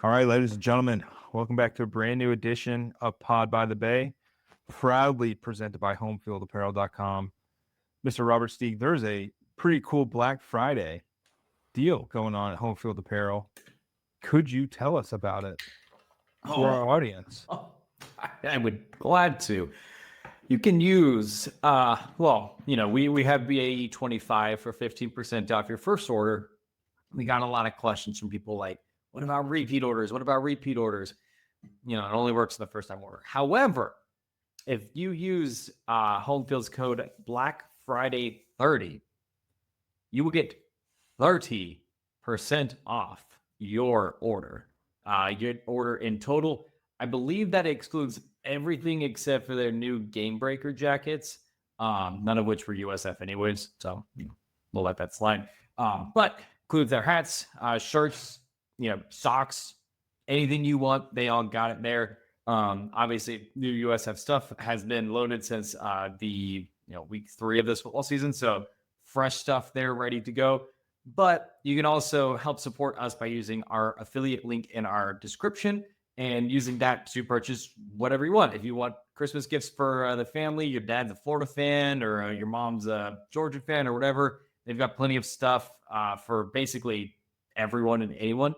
All right, ladies and gentlemen, welcome back to a brand new edition of Pod by the Bay, proudly presented by HomefieldApparel.com. Mr. Robert Steeg, there's a pretty cool Black Friday deal going on at Homefield Apparel. Could you tell us about it for our audience? I would glad to. You can use, we have BAE 25 for 15% off your first order. We got a lot of questions from people like, what about repeat orders? What about repeat orders? It only works in the first time order. However, if you use Homefield's code Black Friday 30, you will get 30% off your order. Your order in total, I believe that excludes everything except for their new Game Breaker jackets, none of which were USF anyways, so we'll let that slide. But includes their hats, shirts, socks, anything you want, they all got it there. Obviously, new USF stuff has been loaded since the week 3 of this football season, so fresh stuff there ready to go. But you can also help support us by using our affiliate link in our description and using that to purchase whatever you want. If you want Christmas gifts for the family, your dad's a Florida fan or your mom's a Georgia fan or whatever, they've got plenty of stuff for basically everyone and anyone.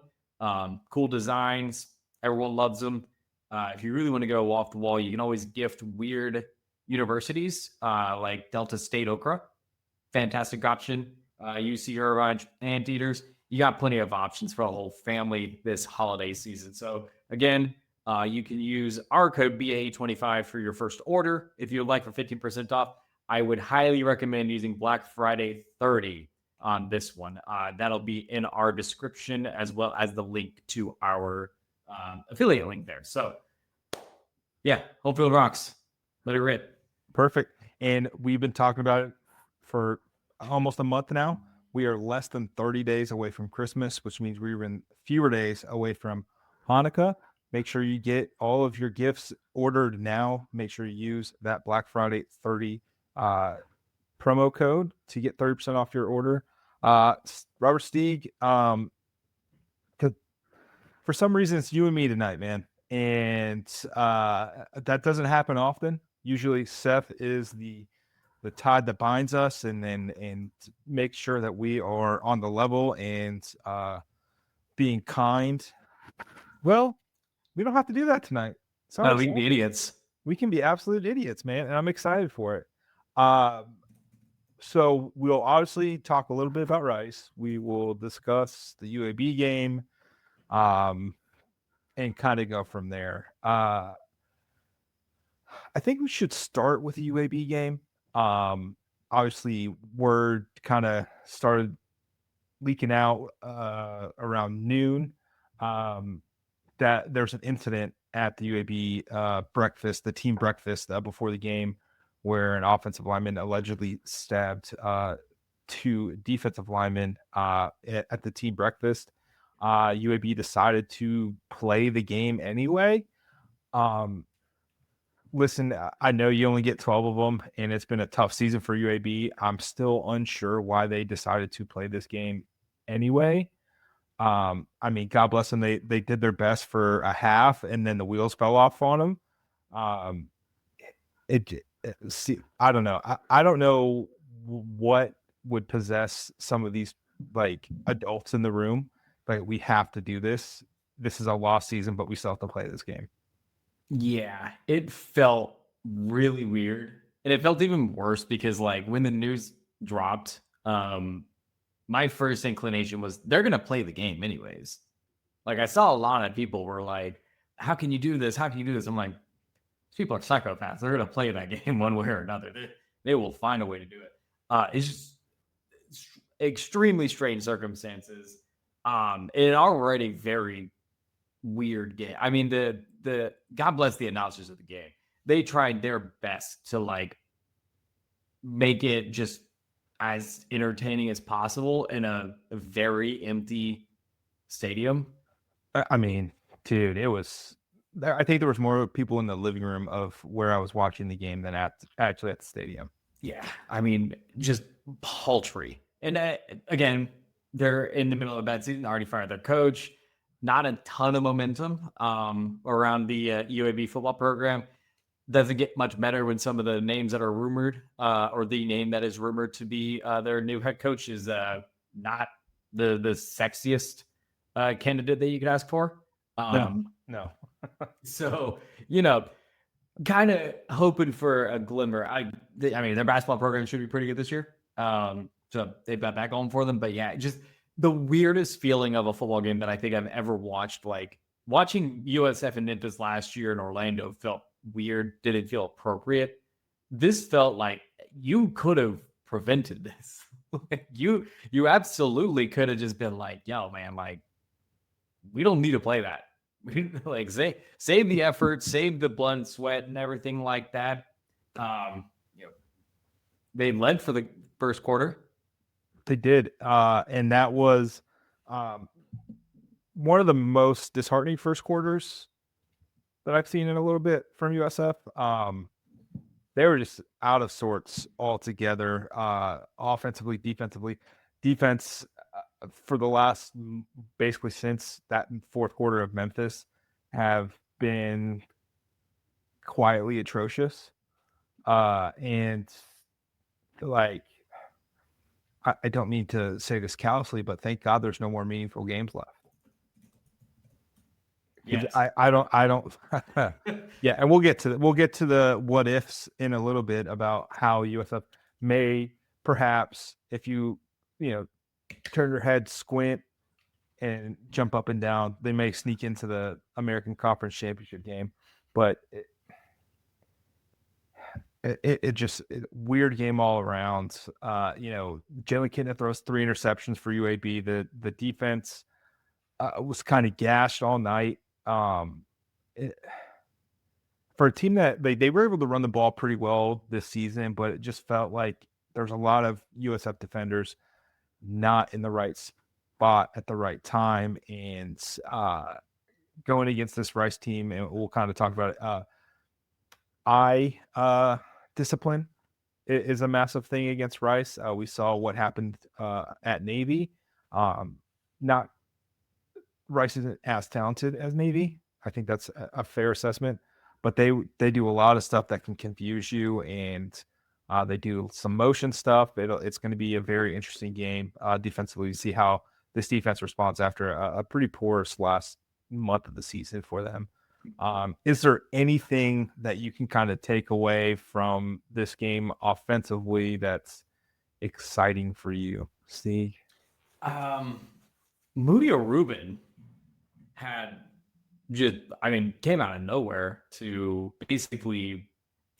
Cool designs. Everyone loves them. If you really want to go off the wall, you can always gift weird universities like Delta State Okra. Fantastic option. UC Irvine, Anteaters. You got plenty of options for a whole family this holiday season. So again, you can use our code BAE25 for your first order. If you'd like for 15% off, I would highly recommend using Black Friday 30 on this one. That'll be in our description as well as the link to our affiliate link there. So yeah, Homefield rocks. Let it rip. Perfect. And we've been talking about it for almost a month now. We are less than 30 days away from Christmas, which means we're in fewer days away from Hanukkah. Make sure you get all of your gifts ordered now. Make sure you use that Black Friday 30 promo code to get 30% off your order. Robert Steeg, for some reason, it's you and me tonight, man. And that doesn't happen often. Usually Seth is the tie that binds us and make sure that we are on the level and being kind. Well, we don't have to do that tonight. Sorry, we can be idiots. We can be absolute idiots, man, and I'm excited for it. So we'll obviously talk a little bit about Rice. We will discuss the UAB game, and kind of go from there. I think we should start with the UAB game. Obviously, word kind of started leaking out around noon that there's an incident at the UAB breakfast, the team breakfast before the game, where an offensive lineman allegedly stabbed 2 defensive linemen at the team breakfast. UAB decided to play the game anyway. Listen, I know you only get 12 of them, and it's been a tough season for UAB. I'm still unsure why they decided to play this game anyway. I mean, God bless them. They did their best for a half, and then the wheels fell off on them. I don't know. I don't know what would possess some of these like adults in the room. Like, we have to do this. This is a lost season, but we still have to play this game. Yeah, it felt really weird. And it felt even worse because, like, when the news dropped, my first inclination was they're going to play the game anyways. Like, I saw a lot of people were like, how can you do this? How can you do this? I'm like, these people are psychopaths. They're going to play that game one way or another. They will find a way to do it. It's just extremely strange circumstances. And already very weird game. I mean, the God bless the announcers of the game. They tried their best to like make it just as entertaining as possible in a very empty stadium. I mean, dude, it was. I think there was more people in the living room of where I was watching the game than actually at the stadium. Yeah, I mean, just paltry. And again, they're in the middle of a bad season. Already fired their coach. not a ton of momentum around the UAB football program. Doesn't get much better when some of the names that are rumored, or the name that is rumored to be their new head coach, is not the sexiest candidate that you could ask for. No. So, you know, kind of hoping for a glimmer. I mean, their basketball program should be pretty good this year. So they've got that going for them. But yeah, just the weirdest feeling of a football game that I think I've ever watched. Like watching USF and Memphis last year in Orlando felt weird. Didn't feel appropriate. This felt like you could have prevented this. You absolutely could have just been like, yo, man, like we don't need to play that. Like save the effort, save the blood and sweat and everything like that. You know, they led for the first quarter. They did. And that was one of the most disheartening first quarters that I've seen in a little bit from USF. They were just out of sorts altogether, offensively, defensively. Defense for the last basically since that fourth quarter of Memphis have been quietly atrocious. And like, I don't mean to say this callously, but thank God there's no more meaningful games left. Yes. I don't yeah, and we'll get to the what ifs in a little bit about how USF may perhaps, if you turn your head, squint, and jump up and down, they may sneak into the American Conference Championship game. But it just weird game all around. Jalen Kitna throws 3 interceptions for UAB. The defense was kind of gashed all night. For a team that they were able to run the ball pretty well this season, but it just felt like there's a lot of USF defenders not in the right spot at the right time. And going against this Rice team, and we'll kind of talk about it. Discipline is a massive thing against Rice. We saw what happened at Navy. Not Rice isn't as talented as Navy. I think that's a fair assessment, but they do a lot of stuff that can confuse you, and they do some motion stuff. It's going to be a very interesting game defensively to see how this defense responds after a pretty porous last month of the season for them. Is there anything that you can kind of take away from this game offensively that's exciting for you, Steve? Moody Rubin came out of nowhere to basically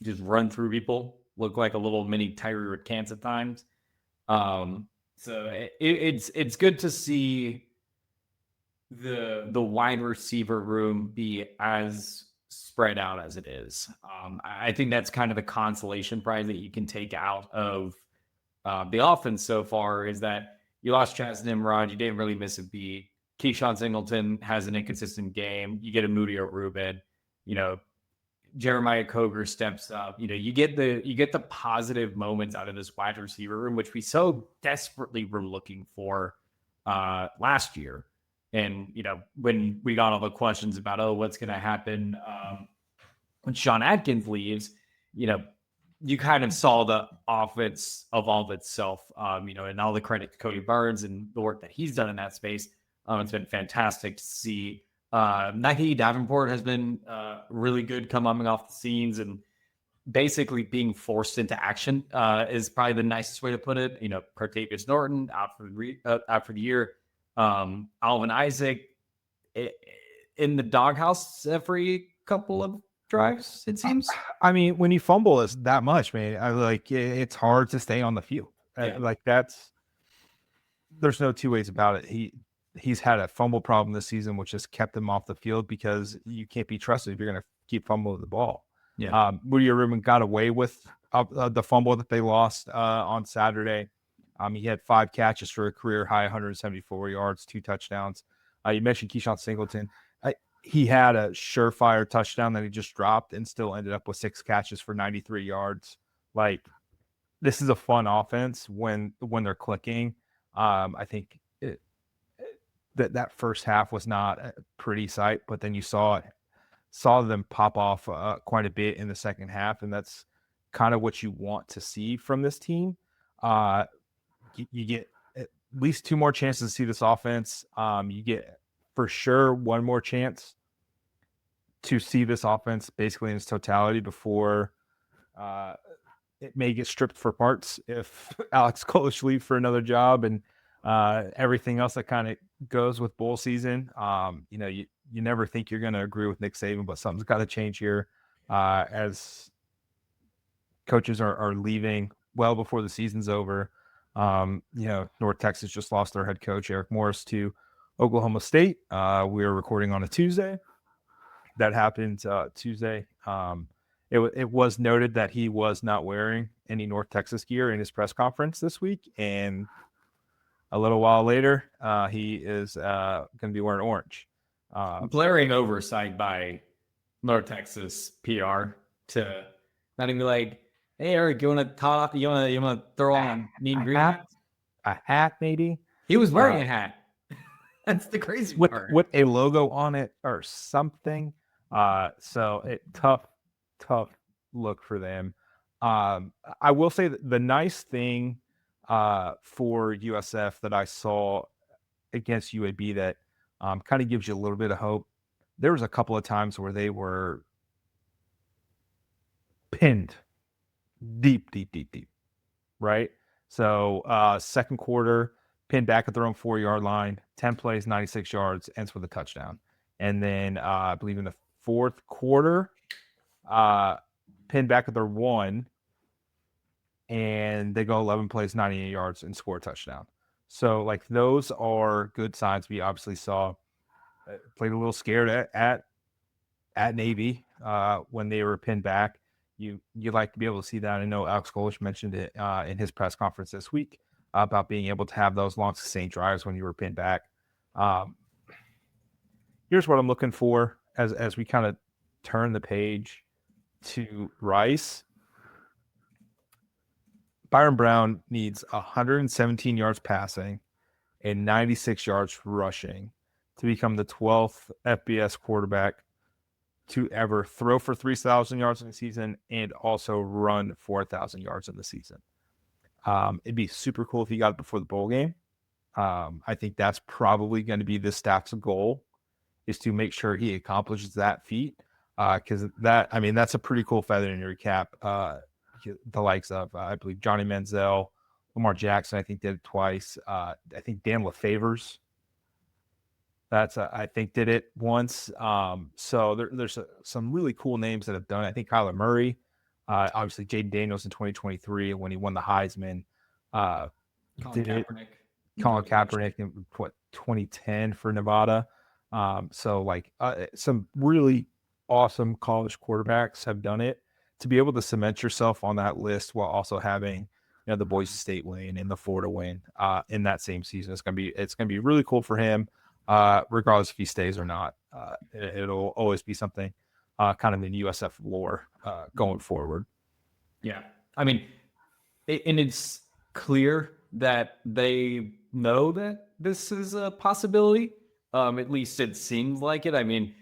just run through people, look like a little mini Tyree Cants at times. So it's good to see the wide receiver room be as spread out as it is. I think that's kind of the consolation prize that you can take out of the offense so far, is that you lost Chaz Nimrod, you didn't really miss a beat. Keyshawn Singleton has an inconsistent game. You get a Moody Rubin, Jeremiah Coger steps up. You get the positive moments out of this wide receiver room, which we so desperately were looking for last year. And when we got all the questions about what's going to happen when Sean Atkins leaves, you kind of saw the offense evolve itself. And all the credit to Cody Burns and the work that he's done in that space. It's been fantastic to see. Nike Davenport has been really good coming off the scenes and basically being forced into action is probably the nicest way to put it. Cartavius Norton out for the year. Alvin Isaac in the doghouse every couple of drives, it seems. I mean, when you fumble is that much, man, it's hard to stay on the field. Yeah. There's no two ways about it. He's had a fumble problem this season, which has kept him off the field because you can't be trusted if you're going to keep fumbling the ball. Yeah. Moody Rubin got away with the fumble that they lost on Saturday. He had 5 catches for a career high 174 yards, 2 touchdowns. You mentioned Keyshawn Singleton. He had a surefire touchdown that he just dropped and still ended up with 6 catches for 93 yards. This is a fun offense when they're clicking. I think that first half was not a pretty sight, but then you saw them pop off quite a bit in the second half, and that's kind of what you want to see from this team. Uh, you get at least 2 more chances to see this offense. You get for sure 1 more chance to see this offense basically in its totality before it may get stripped for parts if Alex Kolsch leaves for another job and everything else that kind of goes with bowl season. You never think you're going to agree with Nick Saban, but something's got to change here as coaches are leaving well before the season's over. North Texas just lost their head coach, Eric Morris, to Oklahoma State. We are recording on a Tuesday. That happened Tuesday. It was noted that he was not wearing any North Texas gear in his press conference this week, and a little while later, he is going to be wearing orange. Blaring oversight by North Texas PR to not even be like, "Hey Eric, you want to talk? You want to throw on mean green hat? A hat, maybe." He was wearing a hat. That's the crazy part. With a logo on it or something. So tough look for them. I will say that the nice thing for USF that I saw against UAB that kind of gives you a little bit of hope. There was a couple of times where they were pinned deep, right? So second quarter, pinned back at their own 4-yard line, 10 plays, 96 yards, ends with a touchdown. And then I believe in the fourth quarter, pinned back at their 1, and they go 11 plays, 98 yards, and score a touchdown. So, like, those are good signs. We obviously saw played a little scared at Navy when they were pinned back. You like to be able to see that. I know Alex Kolsch mentioned it in his press conference this week about being able to have those long sustained drives when you were pinned back. Here's what I'm looking for as we kind of turn the page to Rice. Byrum Brown needs 117 yards passing and 96 yards rushing to become the 12th FBS quarterback to ever throw for 3,000 yards in the season and also run 4,000 yards in the season. It'd be super cool if he got it before the bowl game. I think that's probably going to be the staff's goal, is to make sure he accomplishes that feat. Because that's a pretty cool feather in your cap. The likes of, I believe, Johnny Manziel, Lamar Jackson, I think did it twice. I think Dan LeFavors, I think did it once. So there's some really cool names that have done it. I think Kyler Murray, obviously Jaden Daniels in 2023 when he won the Heisman. Colin Kaepernick in 2010 for Nevada. Some really awesome college quarterbacks have done it. To be able to cement yourself on that list while also having, the Boise State win and the Florida win in that same season, it's gonna be really cool for him, regardless if he stays or not. It'll always be something kind of in USF lore going forward. Yeah, I mean, and it's clear that they know that this is a possibility. At least it seems like it. I mean,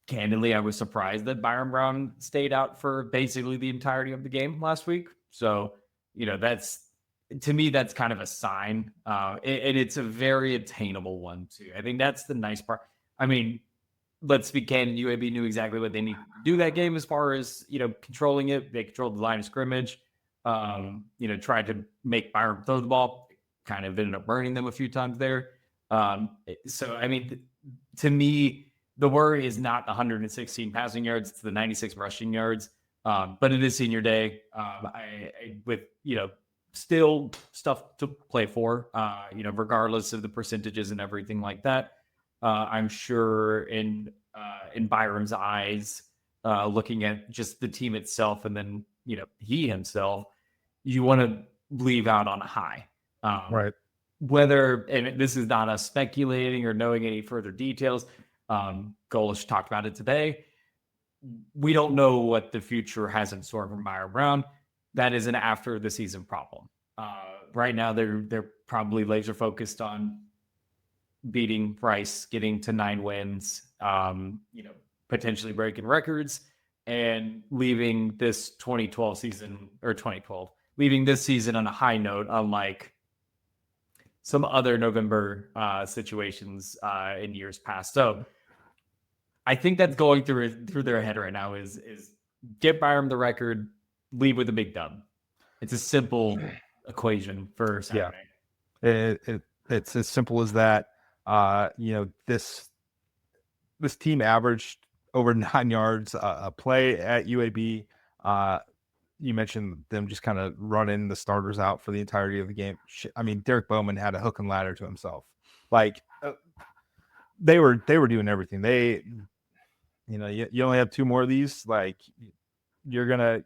candidly, I was surprised that Byrum Brown stayed out for basically the entirety of the game last week. So, to me, that's kind of a sign. And it's a very attainable one, too. I think that's the nice part. I mean, let's be candid, UAB knew exactly what they need to do that game as far as, controlling it. They controlled the line of scrimmage, tried to make Byrum throw the ball, kind of ended up burning them a few times there. So, I mean, to me, the worry is not 116 passing yards; it's the 96 rushing yards. But it is senior day. With still stuff to play for. Regardless of the percentages and everything like that. I'm sure in Byram's eyes, looking at just the team itself, and then he himself, you want to leave out on a high. Right. Whether, and this is not us speculating or knowing any further details. Golish talked about it today. We don't know what the future has in store for Byrum Brown. That is an after the season problem. Right now, they're probably laser focused on beating Rice, getting to 9 wins, potentially breaking records, and leaving this 2012 season or 2012, leaving this season on a high note, unlike some other November situations in years past. So I think that's going through their head right now is get Byrum the record, leave with a big dub. It's a simple equation for Saturday. It's as simple as that. This team averaged over 9 yards a play at UAB. You mentioned them just kind of running the starters out for the entirety of the game. I mean, Derek Bowman had a hook and ladder to himself. Like they were doing everything. You only have 2 more of these. Like you're gonna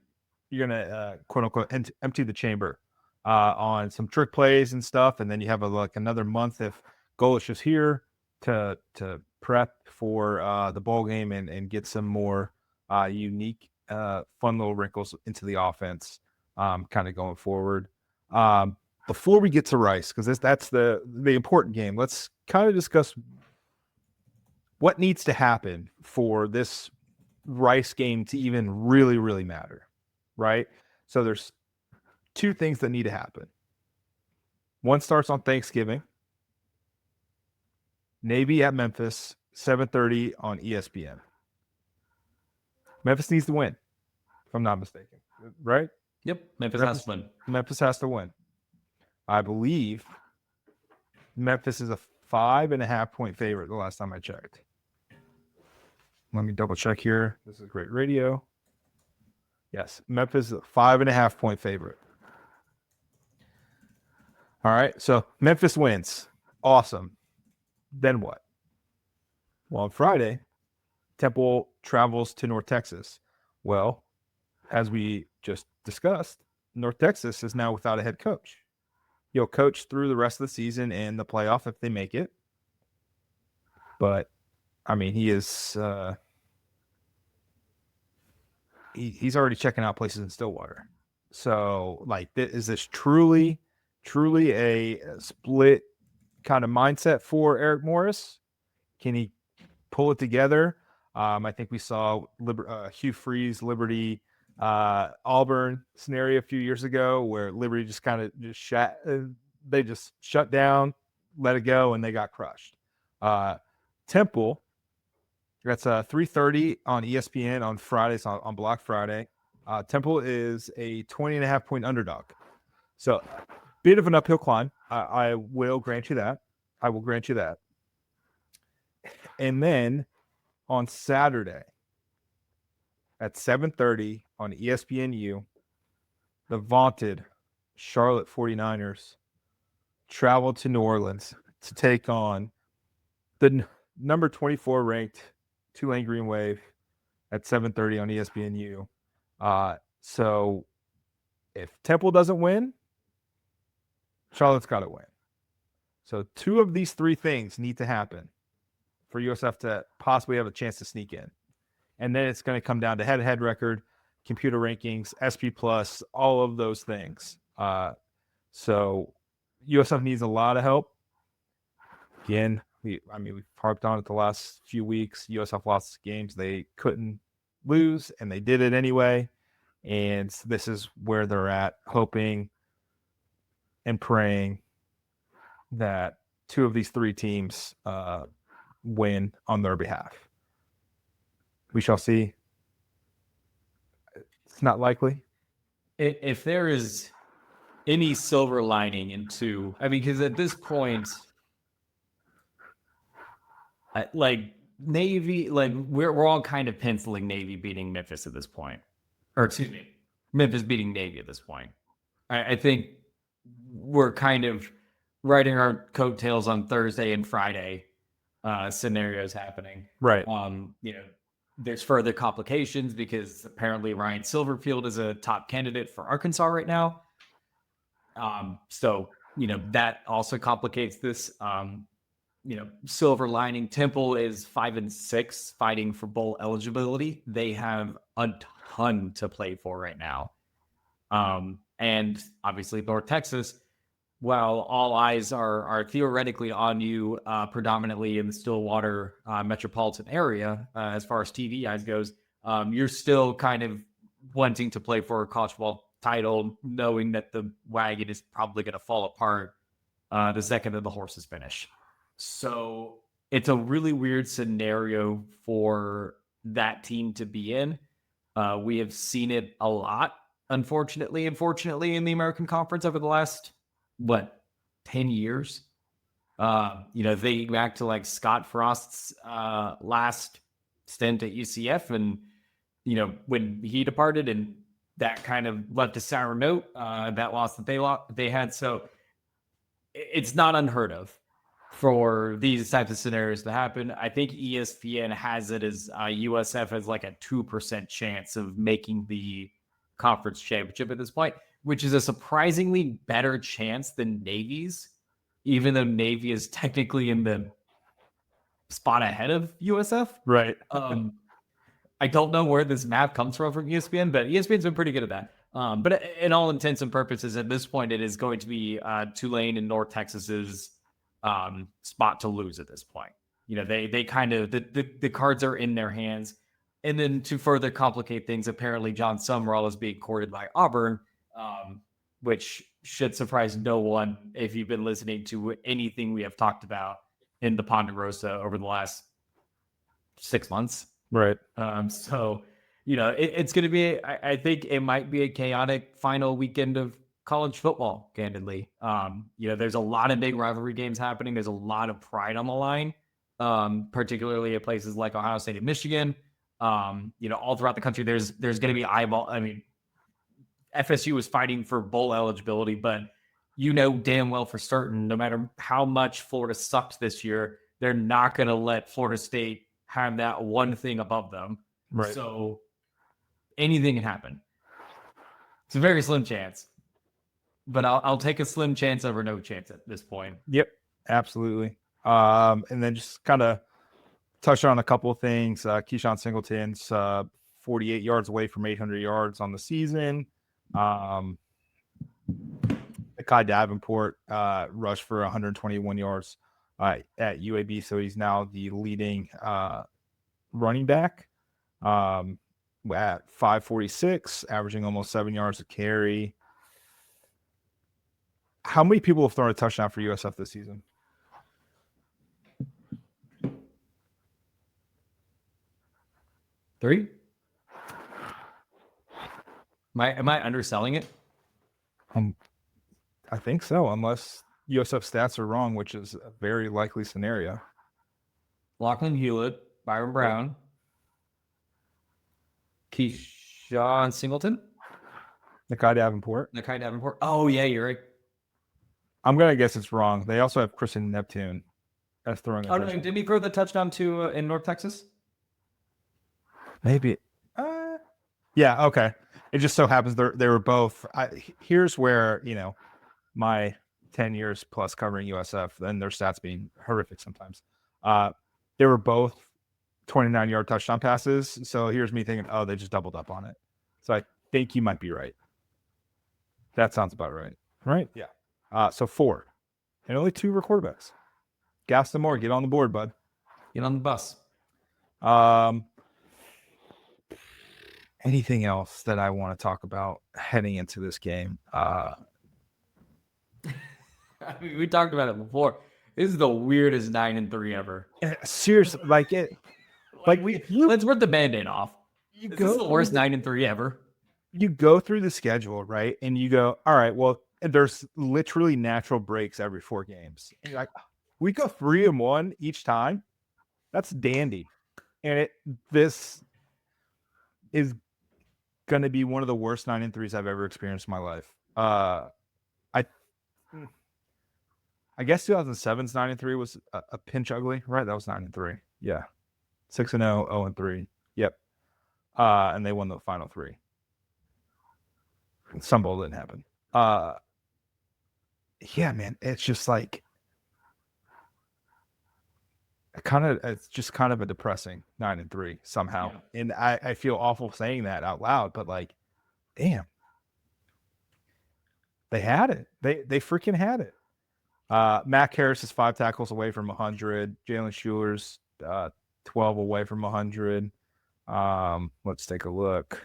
quote unquote empty the chamber on some trick plays and stuff, and then you have another month if Golish is here to prep for the bowl game and get some more unique fun little wrinkles into the offense kind of going forward. Before we get to Rice, because that's the important game, let's kind of discuss what needs to happen for this Rice game to even really, really matter, right? So there's 2 things that need to happen. One starts on Thanksgiving. Navy at Memphis, 7:30 on ESPN. Memphis needs to win, if I'm not mistaken, right? Yep, Memphis has to win. Memphis has to win. I believe Memphis is a 5.5 point favorite the last time I checked. Let me double check here. This is great radio. Yes, Memphis is a 5.5 point favorite. All right, so Memphis wins. Awesome. Then what? Well, on Friday, Temple travels to North Texas. Well, as we just discussed, North Texas is now without a head coach. He'll coach through the rest of the season and the playoff if they make it. But, I mean, he is he's already checking out places in Stillwater. So, like, is this truly a split kind of mindset for Eric Morris? Can he pull it together? I think we saw Hugh Freeze, Liberty, Auburn scenario a few years ago where Liberty just kind of they just shut down, let it go, and they got crushed. Temple, that's 3:30 on ESPN on Fridays on Black Friday. Temple is a 20.5 point underdog. So bit of an uphill climb. I will grant you that. And then on Saturday at 7:30 on ESPNU, the vaunted Charlotte 49ers travel to New Orleans to take on the number 24 ranked Tulane Green Wave at 7:30 on ESPNU. So if Temple doesn't win, Charlotte's got to win. So 2 of these 3 things need to happen for USF to possibly have a chance to sneak in. And then it's going to come down to head-to-head record, computer rankings, SP+, all of those things. So USF needs a lot of help. Again, we've harped on it the last few weeks. USF lost games they couldn't lose, and they did it anyway. And this is where they're at, hoping and praying that 2 of these 3 teams win on their behalf. We shall see. It's not likely. If there is any silver lining into, because at this point, Navy, we're all kind of penciling Navy beating Memphis at this point, or excuse me, Memphis beating Navy at this point. I think we're kind of riding our coattails on Thursday and Friday scenarios happening. Right. There's further complications because apparently Ryan Silverfield is a top candidate for Arkansas right now. So that also complicates this. Silver lining, Temple is 5-6 fighting for bowl eligibility. They have a ton to play for right now. And obviously North Texas, while all eyes are theoretically on you, predominantly in the Stillwater metropolitan area, as far as TV eyes goes, you're still kind of wanting to play for a college football title, knowing that the wagon is probably going to fall apart the second that the horses finish. So it's a really weird scenario for that team to be in. We have seen it a lot, unfortunately and fortunately, in the American Conference over the last, 10 years. They back to like Scott Frost's last stint at UCF, and when he departed, and that kind of left a sour note. That loss that they had, so it's not unheard of for these types of scenarios to happen. I think ESPN has it as USF has like a 2% chance of making the conference championship at this point, which is a surprisingly better chance than Navy's, even though Navy is technically in the spot ahead of USF. Right. I don't know where this math comes from ESPN, but ESPN's been pretty good at that. But in all intents and purposes, at this point, it is going to be Tulane and North Texas's spot to lose at this point. They kind of the cards are in their hands. And then to further complicate things, apparently John Summerall is being courted by Auburn, which should surprise no one if you've been listening to anything we have talked about in the Ponderosa over the last 6 months. Right. So, it's going to be, I think it might be a chaotic final weekend of college football, candidly. There's a lot of big rivalry games happening. There's a lot of pride on the line, particularly at places like Ohio State and Michigan. All throughout the country, there's going to be FSU is fighting for bowl eligibility, but damn well for certain, no matter how much Florida sucked this year, they're not going to let Florida State have that one thing above them. Right. So anything can happen. It's a very slim chance, but I'll take a slim chance over no chance at this point. Yep, absolutely. And then just kind of touch on a couple of things. Keyshawn Singleton's 48 yards away from 800 yards on the season. Kai Davenport rushed for 121 yards at UAB, so he's now the leading running back at 546, averaging almost 7 yards a carry. How many people have thrown a touchdown for USF this season? Three? Am I underselling it? I think so, unless USF stats are wrong, which is a very likely scenario. Lachlan Hewlett, Byrum Brown, Keyshawn Singleton, Nakai Davenport. Oh, yeah, you're right. I'm going to guess it's wrong. They also have Christian Neptune as throwing. Oh, no, didn't he throw the touchdown to in North Texas? Maybe. Yeah, okay. It just so happens they were both. Here's where, my 10 years plus covering USF, and their stats being horrific sometimes. They were both 29-yard touchdown passes. So here's me thinking, oh, they just doubled up on it. So I think you might be right. That sounds about right. Right? Yeah. So 4. And only 2 were quarterbacks. Gaston Moore, get on the board, bud. Get on the bus. Anything else that I want to talk about heading into this game? We talked about it before. This is the weirdest 9-3 ever. Seriously, let's rip the Band-Aid off. This is the worst 9-3 ever. You go through the schedule, right? And you go, all right, well, there's literally natural breaks every 4 games. And you're like, we go 3-1 each time. That's dandy. And this is going to be one of the worst 9-3s I've ever experienced in my life. I guess 2007's 9-3 was a pinch ugly, right? That was 9-3. Yeah. 6-0, 0-3. Yep. And they won the final 3. Sun Bowl didn't happen. Yeah, man. It's just like it's just kind of a depressing 9-3 somehow. Yeah. And I feel awful saying that out loud, but like, damn. They had it. They freaking had it. Mac Harris is 5 tackles away from 100. Jalen Schuler's 12 away from 100. Let's take a look.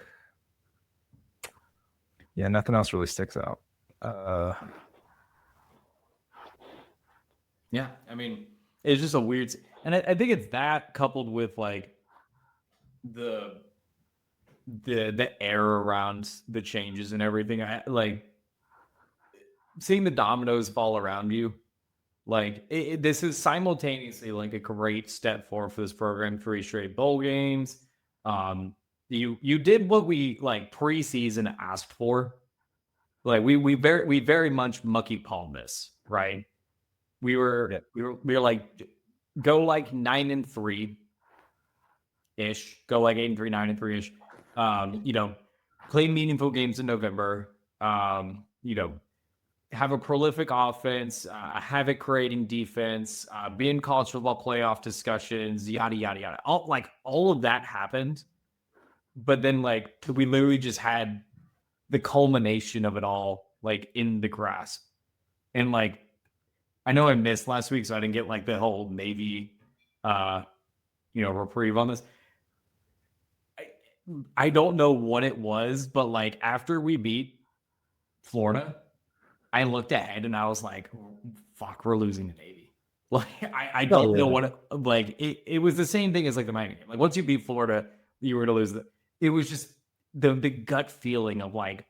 Yeah, nothing else really sticks out. Yeah, I mean, it's just a weird, and I think it's that coupled with like the air around the changes and everything. I like seeing the dominoes fall around you. Like this is simultaneously like a great step forward for this program. 3 straight bowl games. You did what we like preseason asked for. Like we very much monkey palmed this, right? We were like go like 9-3 ish, go like 8-3, 9-3 ish. Play meaningful games in November. Have a prolific offense, have it creating defense, be in college football playoff discussions, yada yada yada. All of that happened, but then like we literally just had the culmination of it all like in the grasp. And like I know I missed last week, so I didn't get like the whole Navy reprieve on this. I don't know what it was, but like after we beat Florida, I looked ahead and I was like, fuck, we're losing the Navy. Like, I don't know what it was the same thing as like the Miami game. Like, once you beat Florida, you were to lose it was just the gut feeling of like,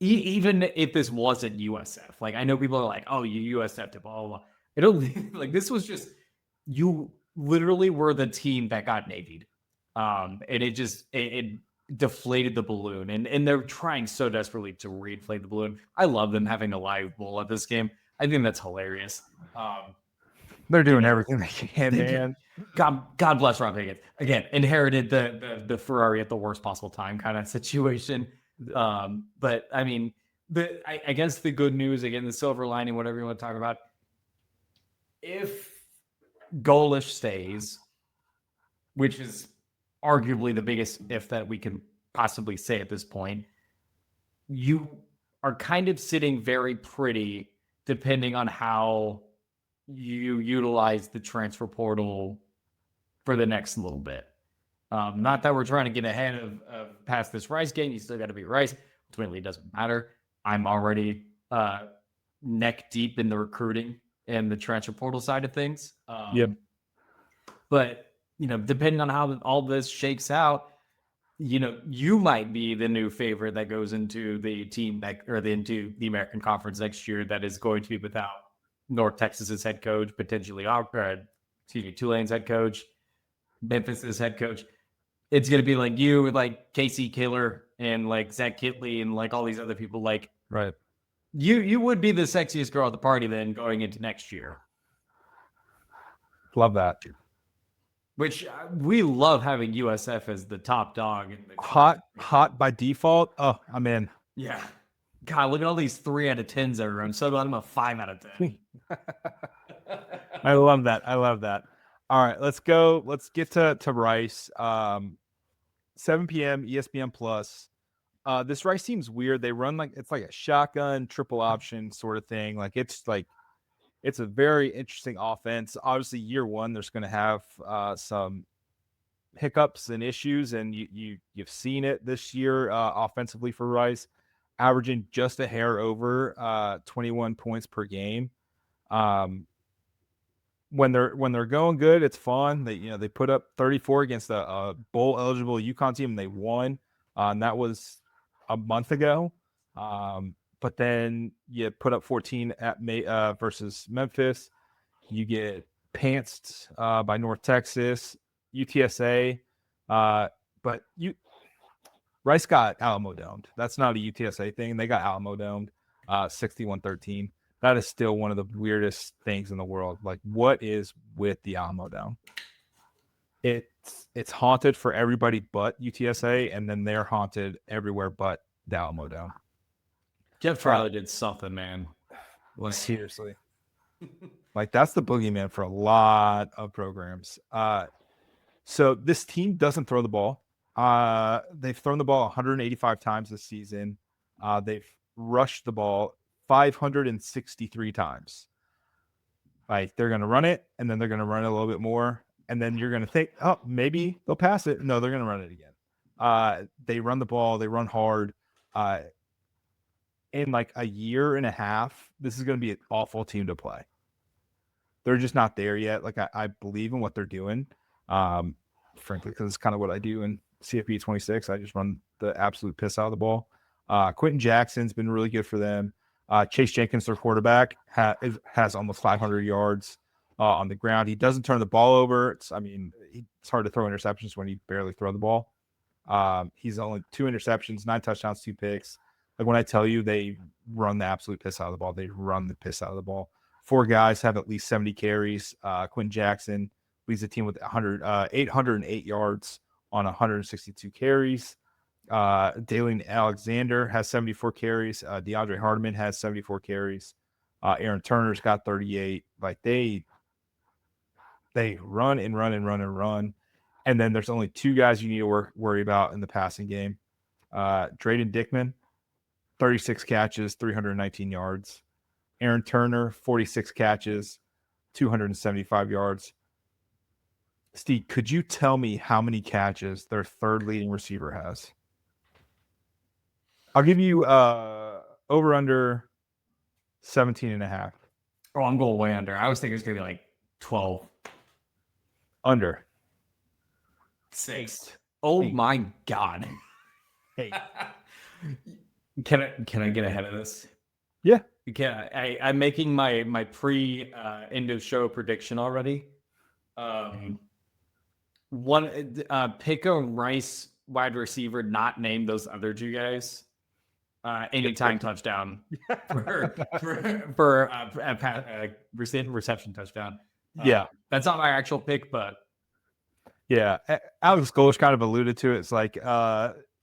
even if this wasn't USF, like, I know people are like, oh, you USF to blah, blah, blah. I don't like this was just, you literally were the team that got Navied. And it deflated the balloon, and they're trying so desperately to reinflate the balloon. I love them having a live bull at this game. I think that's hilarious. They're doing everything they can, man. God bless Rob Higgins. Again, inherited the Ferrari at the worst possible time kind of situation. But I mean, I guess the good news, again, the silver lining, whatever you want to talk about, if Golish stays, which is arguably the biggest if that we can possibly say at this point, you are kind of sitting very pretty depending on how you utilize the transfer portal for the next little bit. Not that we're trying to get ahead of past this Rice game. You still got to beat Rice. Ultimately, it doesn't matter. I'm already neck deep in the recruiting and the transfer portal side of things. But depending on how all this shakes out, you might be the new favorite that goes into the team into the American Conference next year that is going to be without North Texas's head coach, potentially Tulane's head coach, Memphis's head coach. It's going to be like you with like Casey Killer and like Zach Kitley and like all these other people. Like, right. You would be the sexiest girl at the party then going into next year. Love that. Which we love having USF as the top dog. Hot by default. Oh, I'm in. Yeah. God, look at all these 3 out of 10s that are around. So I'm a 5 out of 10. I love that. All right, let's go. Let's get to Rice. 7 p.m. ESPN Plus. This Rice team's weird. They run it's like a shotgun triple option sort of thing. It's a very interesting offense. Obviously, year one, there's going to have some hiccups and issues, and you've seen it this year offensively for Rice, averaging just a hair over 21 points per game. When they're going good, it's fun. They put up 34 against a bowl eligible UConn team, and they won. And that was a month ago. But then you put up 14 at versus Memphis. You get pantsed by North Texas, UTSA. But Rice got Alamo domed. That's not a UTSA thing. They got Alamo domed, 61-13. That is still one of the weirdest things in the world. Like, what is with the Alamo Dome? It's haunted for everybody but UTSA, and then they're haunted everywhere but the Alamo Dome. Jeff Farley did something, man. Seriously. That's the boogeyman for a lot of programs. So this team doesn't throw the ball. They've thrown the ball 185 times this season. They've rushed the ball 563 times. Like, they're going to run it, and then they're going to run it a little bit more, and then you're going to think, oh, maybe they'll pass it. No, they're going to run it again. They run the ball. They run hard. In like a year and a half, this is going to be an awful team to play. They're just not there yet. Like, I believe in what they're doing, frankly, because it's kind of what I do in CFP 26. I just run the absolute piss out of the ball. Quentin Jackson's been really good for them. Chase Jenkins, their quarterback, has almost 500 yards on the ground. He doesn't turn the ball over. It's hard to throw interceptions when you barely throw the ball. He's only 2 interceptions, 9 touchdowns, 2 picks. Like, when I tell you they run the absolute piss out of the ball, they run the piss out of the ball. 4 guys have at least 70 carries. Quentin Jackson leads the team with 808 yards on 162 carries. Dalen Alexander has 74 carries. DeAndre Hardiman has 74 carries. Aaron Turner's got 38. Like, they run and run and run and run. And then there's only 2 guys you need to worry about in the passing game. Drayden Dickman, 36 catches, 319 yards. Aaron Turner, 46 catches, 275 yards. Steve, could you tell me how many catches their 3rd leading receiver has? I'll give you over under 17.5. Oh, I'm going way under. I was thinking it's going to be like 12. Under. 6. Oh, 8. my God. 8. Can I get ahead of this? Yeah. I'm making my pre end of show prediction already. Pick a Rice wide receiver, not name those other 2 guys. Anytime touchdown for reception touchdown. Yeah, that's not my actual pick, but yeah, Alex Golish kind of alluded to it. It's like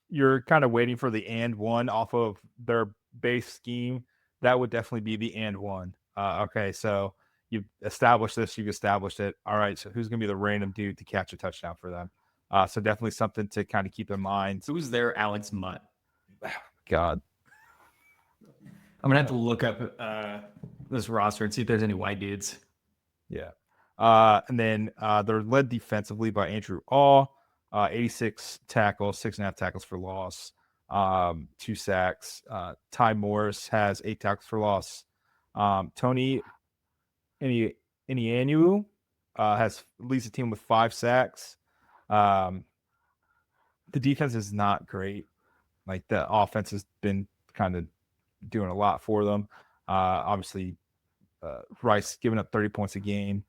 you're kind of waiting for the and one off of their base scheme. That would definitely be the and one. Okay, so you've established this, you've established it. All right, so who's going to be the random dude to catch a touchdown for them? So definitely something to kind of keep in mind. Who's their Alex Mutt? God. I'm going to have to look up this roster and see if there's any white dudes. Yeah. And then they're led defensively by Andrew Awe, 86 tackles, 6.5 tackles for loss, 2 sacks. Ty Morris has 8 tackles for loss. Tony Inianu leads the team with 5 sacks. The defense is not great. Like, the offense has been kind of doing a lot for them. Obviously, Rice giving up 30 points a game.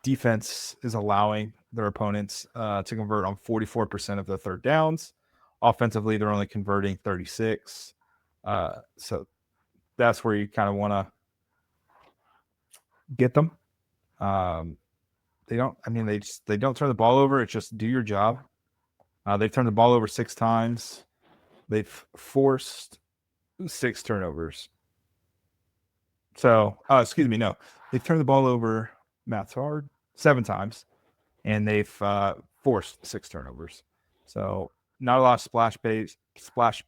Defense is allowing their opponents to convert on 44% of the 3rd downs. Offensively, they're only converting 36. So that's where you kind of want to get them. They don't turn the ball over. It's just do your job. They've turned the ball over 6 times. They've forced 6 turnovers. So, excuse me, no. They've turned the ball over, math's hard, 7 times, and they've forced 6 turnovers. So, not a lot of splash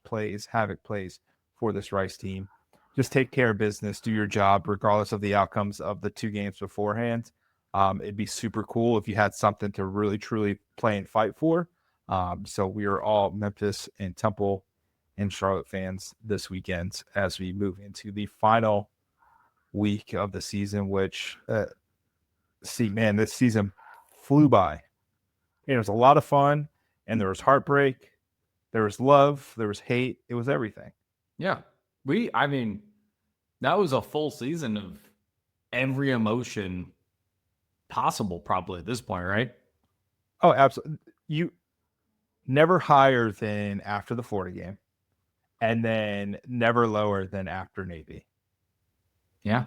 plays, havoc plays for this Rice team. Just take care of business, do your job, regardless of the outcomes of the 2 games beforehand. It'd be super cool if you had something to really, truly play and fight for. So we are all Memphis and Temple and Charlotte fans this weekend as we move into the final week of the season, which, this season flew by. It was a lot of fun, and there was heartbreak, there was love, there was hate. It was everything. Yeah. That was a full season of every emotion possible probably at this point, right? Oh, absolutely. You never higher than after the Florida game, and then never lower than after Navy. Yeah.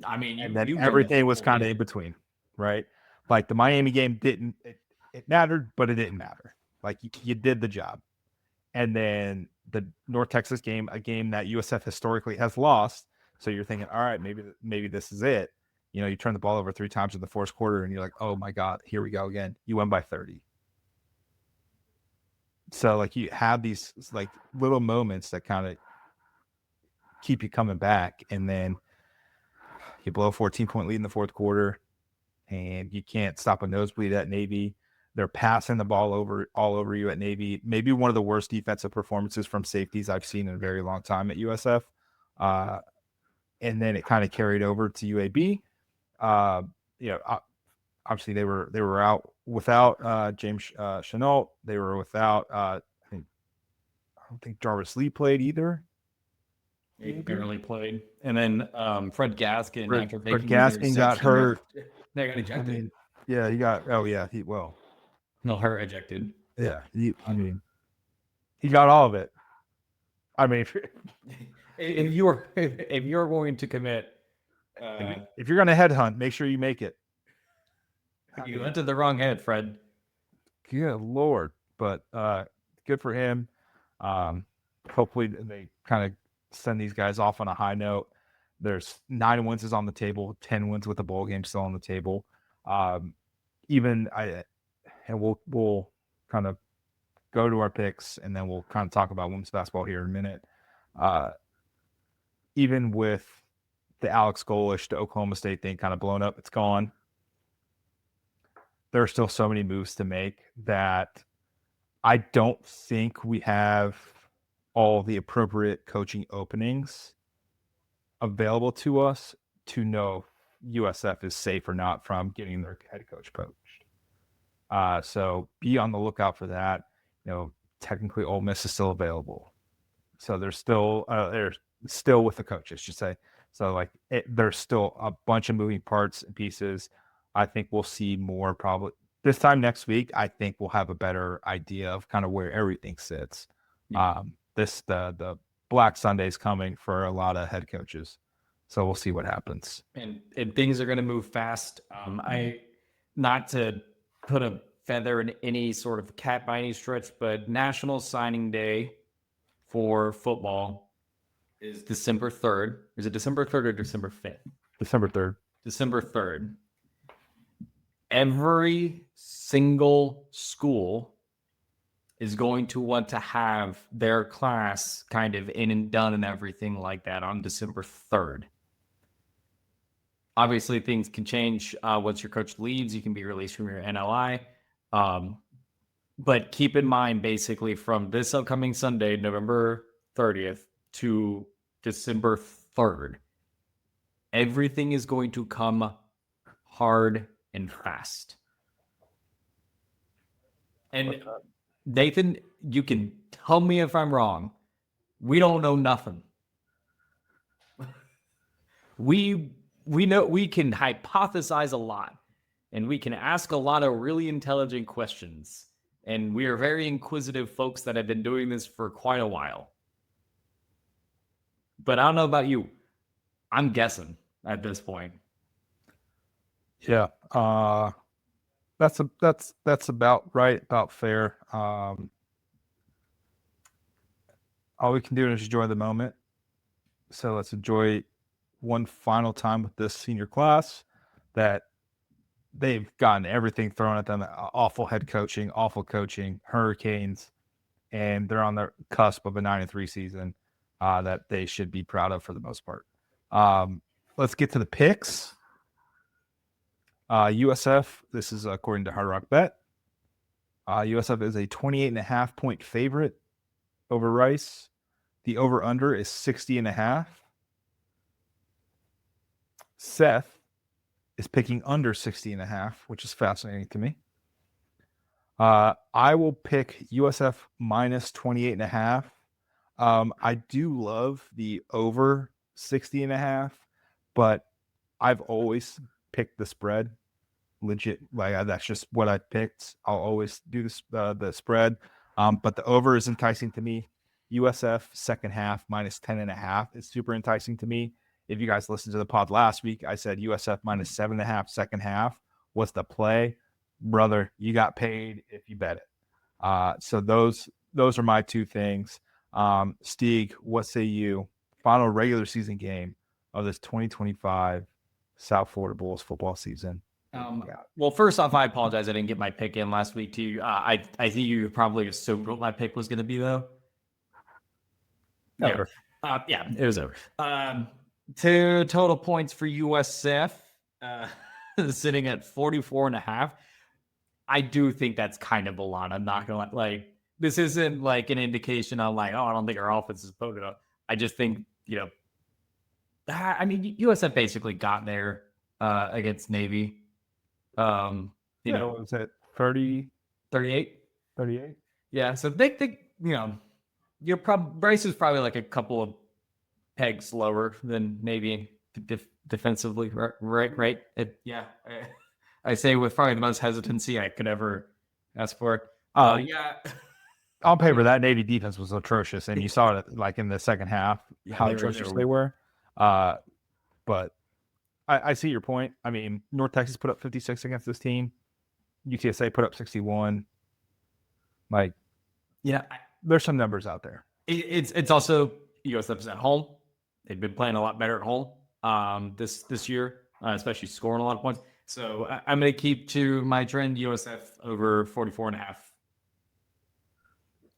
And then everything was kind of in between, right? Like, the Miami game it mattered, but it didn't matter. Like, you did the job. And then the North Texas game, a game that USF historically has lost. So you're thinking, all right, maybe this is it. You turn the ball over 3 times in the 4th quarter, and you're like, oh my God, here we go again. You won by 30. So like you have these like little moments that kind of keep you coming back, and then you blow a 14-point lead in the fourth quarter, and you can't stop a nosebleed at Navy. They're passing the ball all over you at Navy. Maybe one of the worst defensive performances from safeties I've seen in a very long time at USF. And then it kind of carried over to UAB. You know, obviously they were out without James Chenault. They were without I don't think Jarvis Lee played either. He barely played. And then Fred Gaskin, after Fred making his Gaskin got interception, hurt. they got ejected. I mean, yeah, he got. Oh yeah, No, her ejected. Yeah, he got all of it. I mean, if you're going to commit, if you're going to headhunt, make sure you make it. You went to the wrong head, Fred. Good Lord. But good for him. Hopefully they kind of send these guys off on a high note. There's 9 wins is on the table, 10 wins with the bowl game still on the table. And we'll kind of go to our picks, and then we'll kind of talk about women's basketball here in a minute. Even with the Alex Golish to Oklahoma State thing kind of blown up, it's gone. There are still so many moves to make that I don't think we have all the appropriate coaching openings available to us to know if USF is safe or not from getting their head coach poached. So be on the lookout for that. You know, technically Ole Miss is still available. So they're still with the coach, I should say. So like there's still a bunch of moving parts and pieces. I think we'll see more probably this time next week. I think we'll have a better idea of kind of where everything sits. Yeah. The Black Sunday's coming for a lot of head coaches. So we'll see what happens. And things are going to move fast. Not to put a feather in any sort of cap by any stretch, but National Signing Day for football is December 3rd. Is it December 3rd or December 5th? December 3rd. December 3rd. Every single school is going to want to have their class kind of in and done and everything like that on December 3rd. Obviously, things can change once your coach leaves. You can be released from your NLI. But keep in mind, basically, from this upcoming Sunday, November 30th to December 3rd, everything is going to come hard and fast. And Nathan, you can tell me if I'm wrong. We don't know nothing. We know we can hypothesize a lot, and we can ask a lot of really intelligent questions. And we are very inquisitive folks that have been doing this for quite a while. But I don't know about you. I'm guessing at this point. Yeah. That's about right, about fair. All we can do is enjoy the moment. So let's enjoy one final time with this senior class that they've gotten everything thrown at them. Awful head coaching, awful coaching, hurricanes, and they're on the cusp of a 9-3 season that they should be proud of for the most part. Let's get to the picks. USF, this is according to Hard Rock Bet. USF is a 28.5 point favorite over Rice. The over-under is 60.5. Seth is picking under 60.5, which is fascinating to me. I will pick USF minus 28.5. I do love the over 60.5, but I've always picked the spread. Legit, like that's just what I picked. I'll always do this, the spread. But the over is enticing to me. USF second half minus 10.5 is super enticing to me. If you guys listened to the pod last week, I said USF minus 7.5 second half. What's the play? Brother, you got paid if you bet it. So those are my two things. Steeg, what say you? Final regular season game of this 2025 South Florida Bulls football season. Well, first off, I apologize. I didn't get my pick in last week to you. I think you probably assumed what my pick was going to be, though. Never. Yeah, it was over. To total points for USF, sitting at 44.5. I do think that's kind of a lot. I'm not going to like, this isn't like an indication on like, oh, I don't think our offense is potent enough. I just think, I mean, USF basically got there against Navy. What was it? 30, 38. 38? Yeah. So they you're probably Bryce is probably like a couple of pegs lower than Navy defensively, right? I say with probably the most hesitancy I could ever ask for. Yeah. On paper, that Navy defense was atrocious, and you saw it like in the second half how atrocious they were. But I see your point. I mean, North Texas put up 56 against this team. UTSA put up 61. Like, there's some numbers out there. It's also USF's at home. They've been playing a lot better at home this year, especially scoring a lot of points. So I'm going to keep to my trend, USF over 44.5.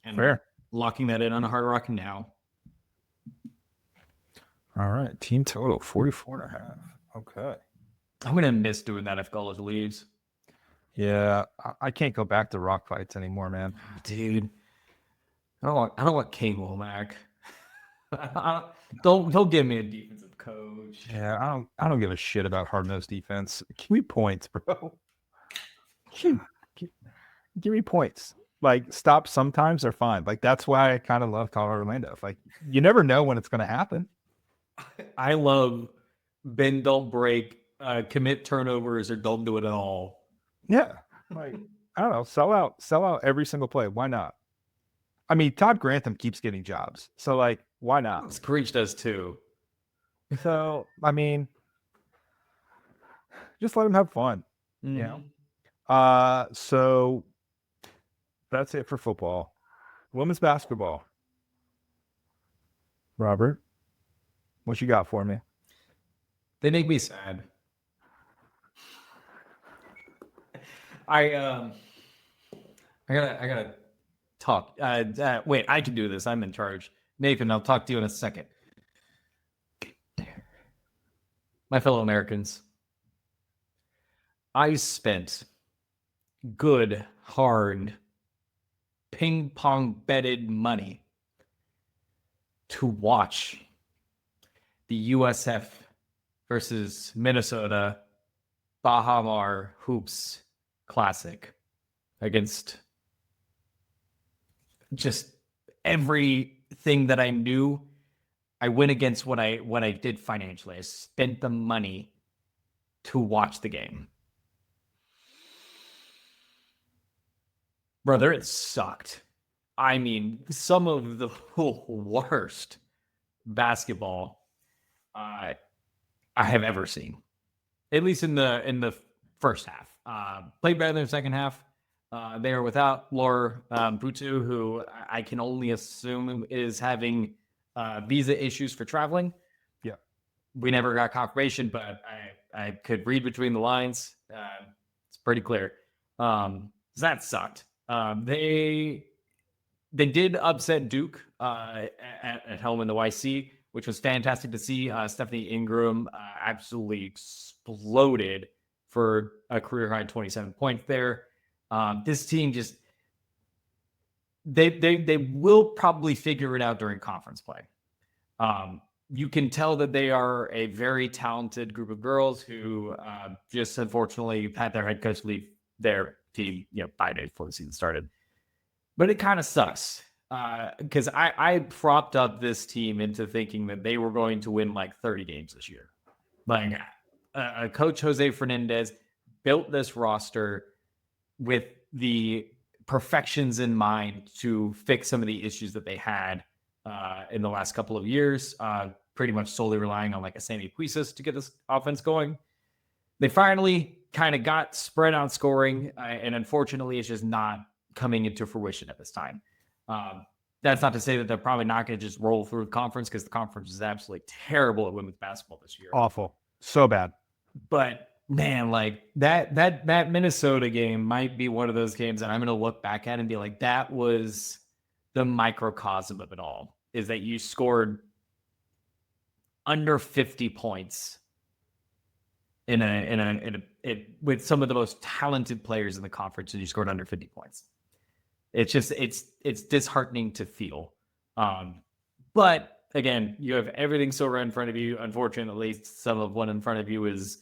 And fair. Locking that in on a Hard Rock now. All right. Team total 44.5. Okay. I'm going to miss doing that if college leaves. Yeah. I can't go back to rock fights anymore, man. Dude. I don't want Kane Womack. Don't give me a defensive coach. Yeah, I don't give a shit about hard-nosed defense. Give me points, bro. Give me points. Like, stops sometimes are fine. Like, that's why I kind of love Colorado Orlando. Like, you never know when it's going to happen. I love bend, don't break, commit turnovers, or don't do it at all. Yeah. Like, I don't know. Sell out every single play. Why not? I mean, Todd Grantham keeps getting jobs. So, like, why not? Screech does too. So, I mean, just let him have fun. Mm-hmm. You know? So that's it for football. Women's basketball. Robert, what you got for me? They make me sad. I gotta talk. Wait, I can do this. I'm in charge. Nathan, I'll talk to you in a second. My fellow Americans, I spent good, hard, ping pong betted money to watch the USF versus Minnesota Bahamar Hoops Classic against just everything that I knew. I went against what I did financially. I spent the money to watch the game. Brother, it sucked. I mean, some of the worst basketball I have ever seen. At least in the first half. Played better than the second half. They are without Laura Butu, who I can only assume is having visa issues for traveling. Yeah. We never got confirmation, but I could read between the lines. It's pretty clear. That sucked. They did upset Duke at home in the YC, which was fantastic to see. Stephanie Ingram absolutely exploded for a career high 27 points there. This team just they will probably figure it out during conference play. You can tell that they are a very talented group of girls who just unfortunately had their head coach leave their team 5 days before the season started. But it kind of sucks because I propped up this team into thinking that they were going to win like 30 games this year. Like Coach Jose Fernandez built this roster with the perfections in mind to fix some of the issues that they had in the last couple of years, pretty much solely relying on like a Sammy Puisis to get this offense going. They finally kind of got spread out scoring, and unfortunately, it's just not coming into fruition at this time. That's not to say that they're probably not going to just roll through the conference, because the conference is absolutely terrible at women's basketball this year. Awful. So bad. But man, like that Minnesota game might be one of those games that I'm going to look back at and be like, that was the microcosm of it all. Is that you scored under 50 points with some of the most talented players in the conference, and you scored under 50 points. It's disheartening to feel. But again, you have everything so right in front of you. Unfortunately, some of one in front of you is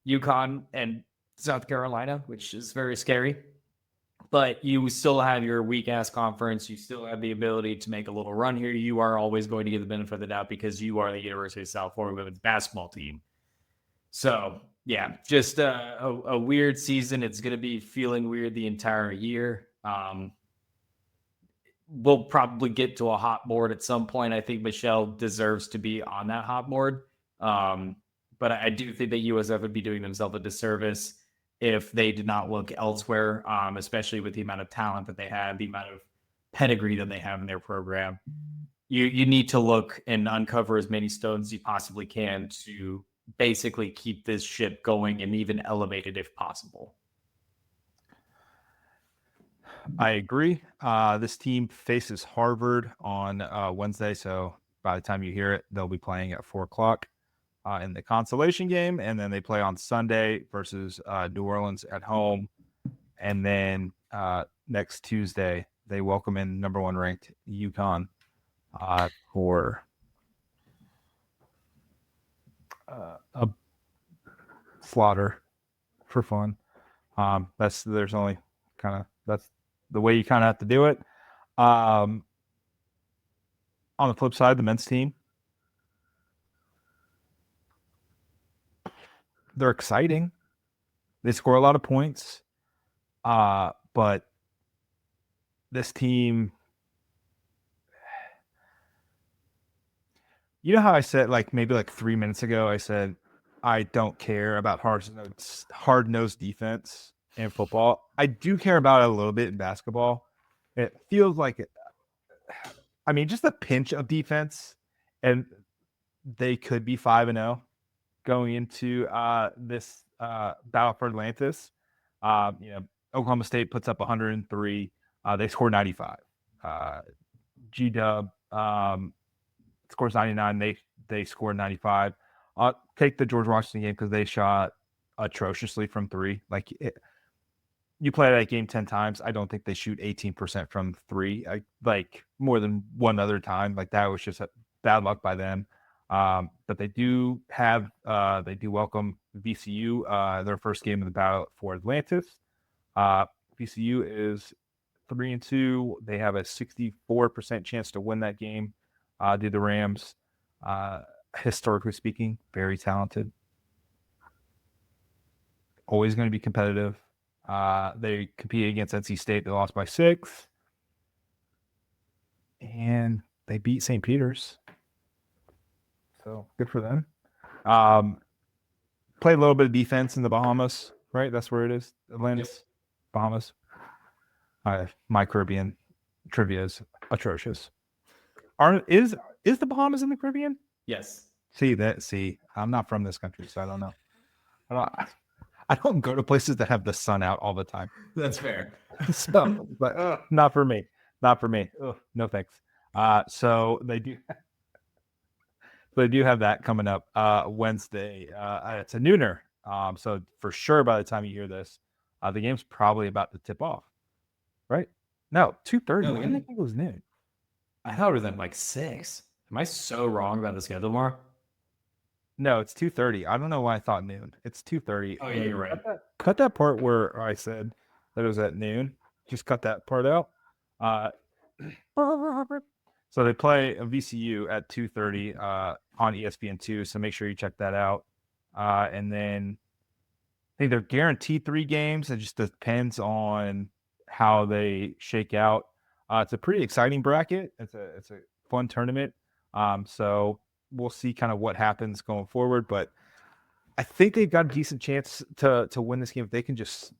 UConn and South Carolina, which is very scary. But you still have your weak ass conference. You still have the ability to make a little run here. You are always going to give the benefit of the doubt because you are the University of South Florida women's basketball team. So yeah, just a weird season. It's going to be feeling weird the entire year. We'll probably get to a hot board at some point. I think Michelle deserves to be on that hot board. But I do think that USF would be doing themselves a disservice if they did not look elsewhere, especially with the amount of talent that they have, the amount of pedigree that they have in their program. You need to look and uncover as many stones as you possibly can to basically keep this ship going and even elevate it if possible. I agree. This team faces Harvard on Wednesday, so by the time you hear it, they'll be playing at 4:00 in the consolation game, and then they play on Sunday versus New Orleans at home, and then next Tuesday they welcome in number 1 ranked UConn for a slaughter for fun. That's the way you kind of have to do it. On the flip side, the men's team, they're exciting. They score a lot of points. But this team, you know how I said, like maybe 3 minutes ago, I said, I don't care about hard-nosed defense in football. I do care about it a little bit in basketball. It feels like it. I mean, just a pinch of defense, and they could be 5-0 going into this battle for Atlantis. Oklahoma State puts up 103. They score 95. G-Dub scores 99. They score 95. Take the George Washington game because they shot atrociously from 3. You play that game 10 times. I don't think they shoot 18% from 3. More than one other time. That was just bad luck by them. But they do welcome VCU, their first game of the battle for Atlantis. VCU is 3-2. They have a 64% chance to win that game. Do the Rams, historically speaking, very talented. Always going to be competitive. They competed against NC State. They lost by 6. And they beat St. Peter's. So good for them. Play a little bit of defense in the Bahamas, right? That's where it is. Atlantis, yep. Bahamas. My Caribbean trivia is atrocious. Is the Bahamas in the Caribbean? Yes. See, I'm not from this country, so I don't know. I don't go to places that have the sun out all the time. That's fair. So, but not for me. Not for me. No thanks. So they do. They do have that coming up Wednesday. It's a nooner. So for sure, by the time you hear this, the game's probably about to tip off. Right? No, 2:30. No, I didn't think it was noon. I thought it was at 6. Am I so wrong about the schedule tomorrow? No, it's 2:30. I don't know why I thought noon. It's 2:30. Oh, yeah, you're right. Cut that part where I said that it was at noon. Just cut that part out. So they play a VCU at 2:30 on ESPN2. So make sure you check that out. And then I think they're guaranteed 3 games. It just depends on how they shake out. It's a pretty exciting bracket. It's a fun tournament. So we'll see kind of what happens going forward. But I think they've got a decent chance to win this game if they just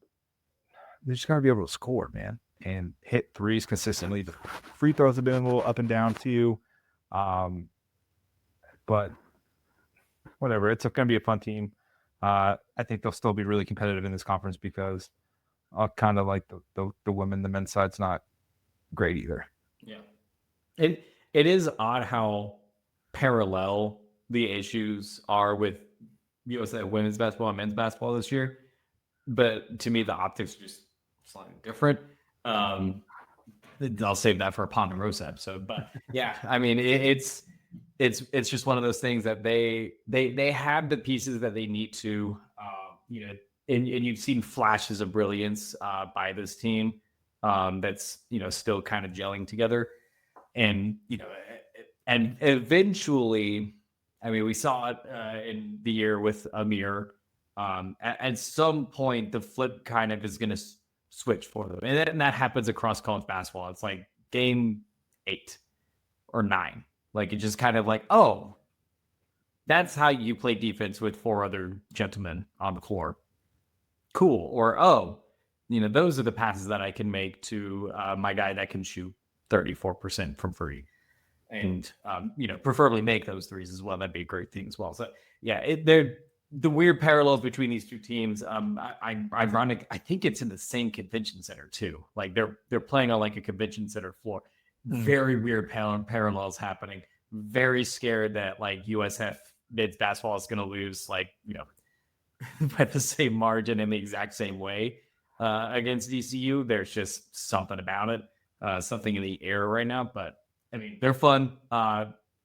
got to be able to score, man, and hit threes consistently. The free throws have been a little up and down too. But whatever. It's going to be a fun team. I think they'll still be really competitive in this conference because kind of like the women, the men's side's not great either. Yeah. It is odd how parallel the issues are with USF women's basketball and men's basketball this year. But to me, the optics are just slightly different. I'll save that for a Ponderosa episode. But yeah, I mean, it's just one of those things that they have the pieces that they need to, and you've seen flashes of brilliance by this team that's still kind of gelling together, and and eventually, I mean, we saw it in the year with Amir. At some point, the flip kind of is going to switch for them, and that happens across college basketball. It's like game 8 or 9. Like, it's just kind of like, oh, that's how you play defense with 4 other gentlemen on the floor. Cool. Or, oh, those are the passes that I can make to my guy that can shoot 34% from free. And, preferably make those threes as well. That'd be a great thing as well. So, yeah, they're the weird parallels between these two teams. Ironic. I think it's in the same convention center too. Like they're playing on like a convention center floor. Very weird parallels happening. Very scared that like USF men's basketball is going to lose by the same margin in the exact same way against DCU. There's just something about it, something in the air right now. But I mean, they're fun.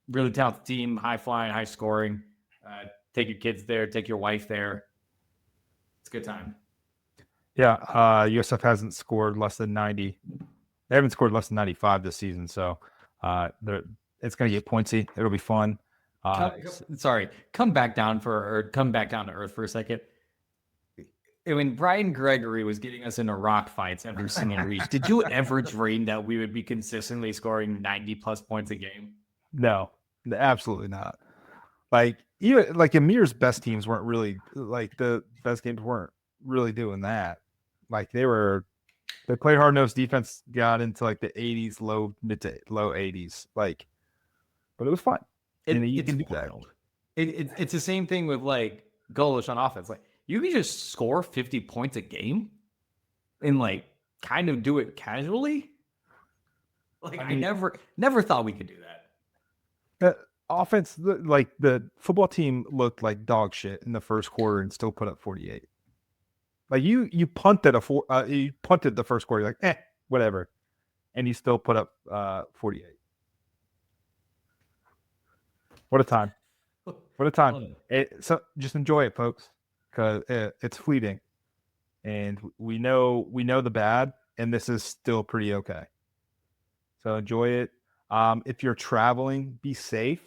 Really talented team, high flying, high scoring. Take your kids there, take your wife there. It's a good time. Yeah, USF hasn't scored less than 90. They haven't scored less than 95 this season, so it's going to get pointsy. It'll be fun. Come back down to earth for a second. I mean, Brian Gregory was getting us into rock fights every single week. Did you ever dream that we would be consistently scoring 90+ points a game? No, absolutely not. Like even like Amir's best teams weren't really like the best games weren't really doing that. Like they played hard nosed defense, got into like the 80s, mid to low 80s. Like, but it was fun. You can do that. It's the same thing with like Golish on offense. Like you can just score 50 points a game and like kind of do it casually. Like I never thought we could do that. Offense, like the football team looked like dog shit in the first quarter and still put up 48. Like you punted the first quarter, you're like, whatever. And you still put up 48. What a time. What a time. So just enjoy it, folks, because it's fleeting. And we know the bad, and this is still pretty okay. So enjoy it. If you're traveling, be safe.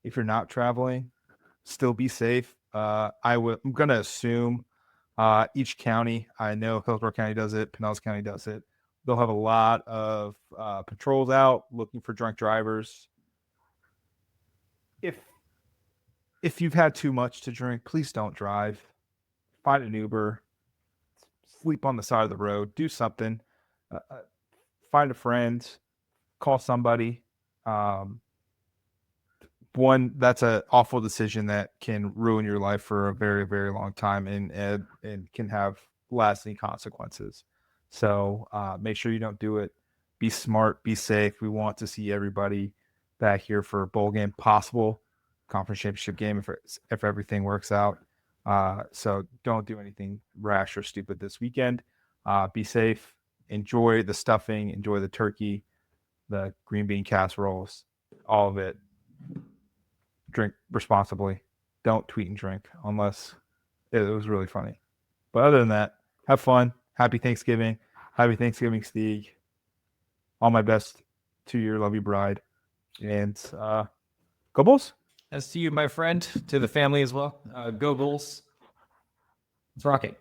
If you're not traveling, still be safe. I'm going to assume each county, I know Hillsborough County does it, Pinellas County does it. They'll have a lot of patrols out looking for drunk drivers. If you've had too much to drink, please don't drive. Find an Uber. Sleep on the side of the road. Do something. Find a friend. Call somebody. One, that's an awful decision that can ruin your life for a very, very long time and can have lasting consequences. So make sure you don't do it. Be smart, be safe. We want to see everybody back here for a bowl game, possible conference championship game if everything works out. So don't do anything rash or stupid this weekend. Be safe. Enjoy the stuffing. Enjoy the turkey, the green bean casseroles, all of it. Drink responsibly. Don't tweet and drink unless it was really funny. But other than that, have fun. Happy Thanksgiving. Happy Thanksgiving, Steeg. All my best to your lovely bride. And go Bulls. As to you, my friend, to the family as well. Go Bulls. Let's rock it.